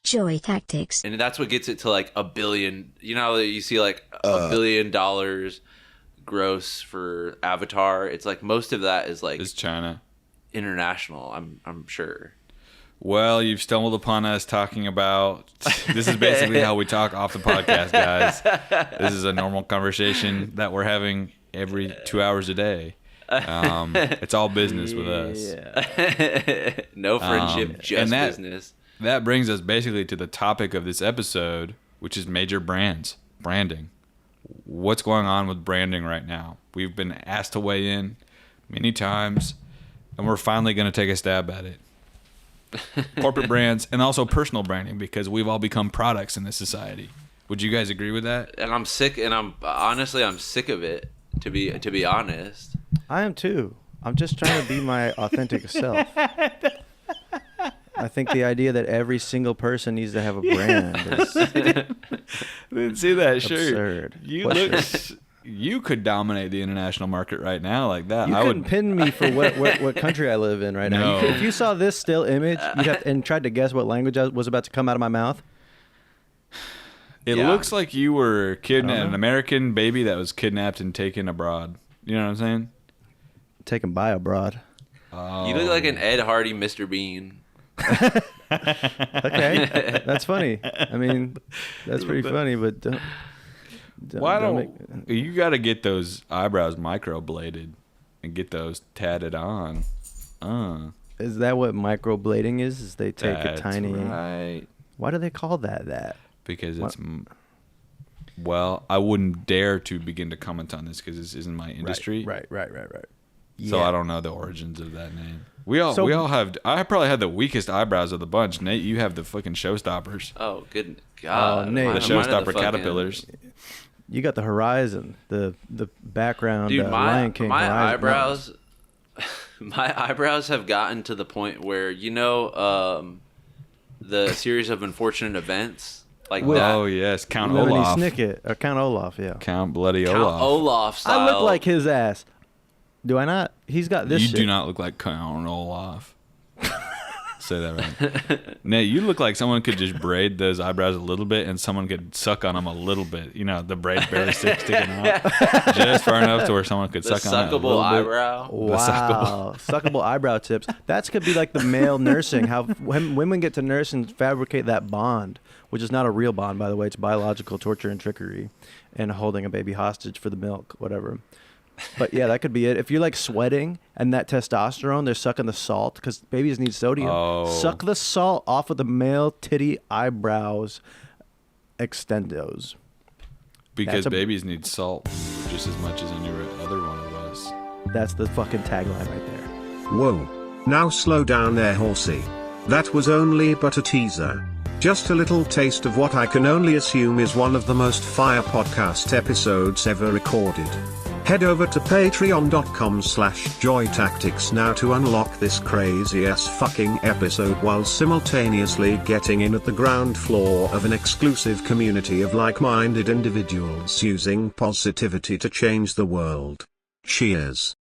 Joy Tactics. And that's what gets it to like $1 billion. You know how you see like $1 billion gross for Avatar? It's like most of that is like... Is China. International, I'm sure. Well, you've stumbled upon us talking about... This is basically how we talk off the podcast, guys. This is a normal conversation that we're having every 2 hours a day. It's all business with us. No friendship, just business. That brings us basically to the topic of this episode, which is major branding. What's going on with branding right now? We've been asked to weigh in many times, and we're finally going to take a stab at it. Corporate brands and also personal branding, because we've all become products in this society. Would you guys agree with that? And I'm sick, and I'm sick of it, to be honest. I am too. I'm just trying to be my authentic self. I think the idea that every single person needs to have a brand is Didn't see that absurd. Shirt. You could dominate the international market right now like that. You couldn't pin me for what country I live in right now. If you saw this still image and tried to guess what language was about to come out of my mouth. It looks like you were an American baby that was kidnapped and taken abroad. You know what I'm saying? Taken by abroad. Oh. You look like an Ed Hardy Mr. Bean. Okay, that's funny. I mean, that's pretty funny, but you got to get those eyebrows microbladed and get those tatted on. Is that what microblading is? Is they take That's a tiny... right. Why do they call that? Because it's... Well, I wouldn't dare to begin to comment on this because this isn't my industry. Right. So I don't know the origins of that name. We all have... I probably have the weakest eyebrows of the bunch. Nate, you have the fucking showstoppers. Oh, good God. Oh, Nate. The showstopper caterpillars. You got the horizon, the background. Dude, Lion King my horizon. eyebrows... My eyebrows have gotten to the point where, the series of unfortunate events like that. Oh yes, Count Lemony Olaf. Snicket or Count Olaf, yeah. Count Bloody Count Olaf. Olaf style. I look like his ass. Do I not? He's got this. You shit. do not look like Count Olaf. Say that right. Nate, you look like someone could just braid those eyebrows a little bit and someone could suck on them a little bit. You know, the braid barely sticking out. Just far enough to where someone could suck on it a little eyebrow. bit. Wow. Suckable eyebrow tips. That could be like the male nursing, how women get to nurse and fabricate that bond, which is not a real bond, by the way. It's biological torture and trickery and holding a baby hostage for the milk, whatever. But yeah, that could be it. If you're like sweating and that testosterone, they're sucking the salt because babies need sodium. Oh. Suck the salt off of the male titty eyebrows extendos. Because babies need salt just as much as any other one of us. That's the fucking tagline right there. Whoa. Now slow down there, horsey. That was only but a teaser. Just a little taste of what I can only assume is one of the most fire podcast episodes ever recorded. Head over to patreon.com/joytactics now to unlock this crazy ass fucking episode while simultaneously getting in at the ground floor of an exclusive community of like-minded individuals using positivity to change the world. Cheers.